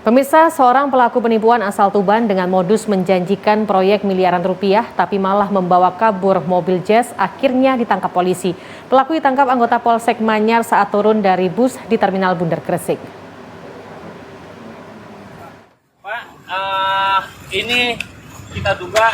Pemirsa, seorang pelaku penipuan asal Tuban dengan modus menjanjikan proyek miliaran rupiah tapi malah membawa kabur mobil Jazz akhirnya ditangkap polisi. Pelaku ditangkap anggota Polsek Manyar saat turun dari bus di Terminal Bundar Gresik. Pak, ini kita duga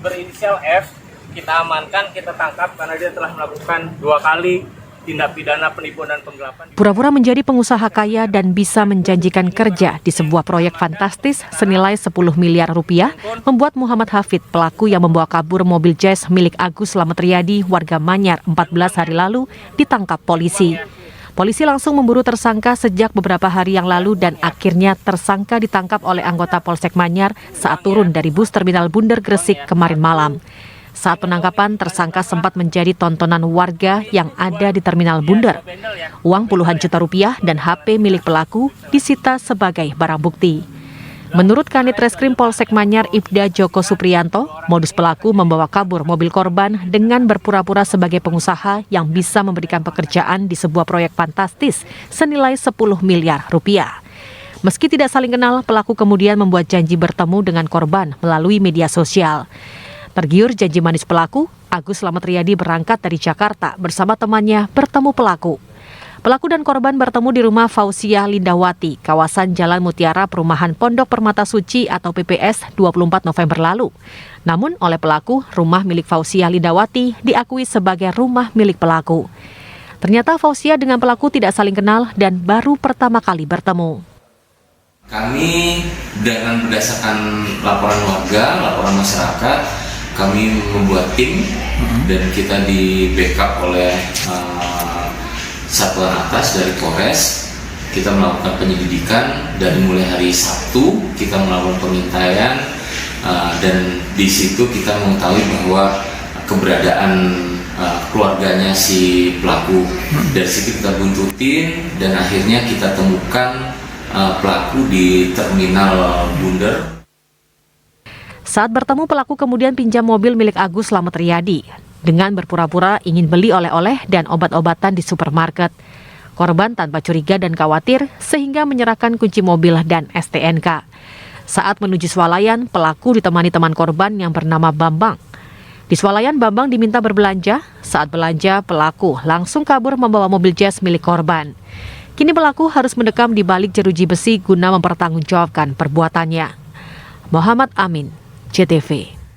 berinisial F, kita amankan, kita tangkap karena dia telah melakukan 2 kali tindak pidana penipuan dan penggelapan. Pura-pura menjadi pengusaha kaya dan bisa menjanjikan kerja di sebuah proyek fantastis senilai 10 miliar rupiah membuat Muhammad Hafid, pelaku yang membawa kabur mobil Jazz milik Agus Slamet Riyadi warga Manyar 14 hari lalu, ditangkap polisi. Polisi langsung memburu tersangka sejak beberapa hari yang lalu dan akhirnya tersangka ditangkap oleh anggota Polsek Manyar saat turun dari bus Terminal Bundar Gresik kemarin malam. Saat penangkapan, tersangka sempat menjadi tontonan warga yang ada di Terminal Bundar. Uang puluhan juta rupiah dan HP milik pelaku disita sebagai barang bukti. Menurut Kanit Reskrim Polsek Manyar Ibda Joko Supriyanto, modus pelaku membawa kabur mobil korban dengan berpura-pura sebagai pengusaha yang bisa memberikan pekerjaan di sebuah proyek fantastis senilai 10 miliar rupiah. Meski tidak saling kenal, pelaku kemudian membuat janji bertemu dengan korban melalui media sosial. Tergiur janji manis pelaku, Agus Slamet Riyadi berangkat dari Jakarta bersama temannya bertemu pelaku. Pelaku dan korban bertemu di rumah Fauziah Lindawati, kawasan Jalan Mutiara Perumahan Pondok Permata Suci atau PPS 24 November lalu. Namun oleh pelaku, rumah milik Fauziah Lindawati diakui sebagai rumah milik pelaku. Ternyata Fauziah dengan pelaku tidak saling kenal dan baru pertama kali bertemu. Kami dengan berdasarkan laporan warga, laporan masyarakat, kami membuat tim dan kita di backup oleh satuan atas dari Polres. Kita melakukan penyelidikan dari mulai hari Sabtu, kita melakukan pengintaian dan di situ kita mengetahui bahwa keberadaan keluarganya si pelaku. Dari situ kita buntutin dan akhirnya kita temukan pelaku di Terminal Bundar. Saat bertemu, pelaku kemudian pinjam mobil milik Agus Slamet Riyadi dengan berpura-pura ingin beli oleh-oleh dan obat-obatan di supermarket. Korban tanpa curiga dan khawatir sehingga menyerahkan kunci mobil dan STNK. Saat menuju swalayan, pelaku ditemani teman korban yang bernama Bambang. Di swalayan, Bambang diminta berbelanja. Saat belanja, pelaku langsung kabur membawa mobil Jazz milik korban. Kini pelaku harus mendekam di balik jeruji besi guna mempertanggungjawabkan perbuatannya. Muhammad Amin, JTV.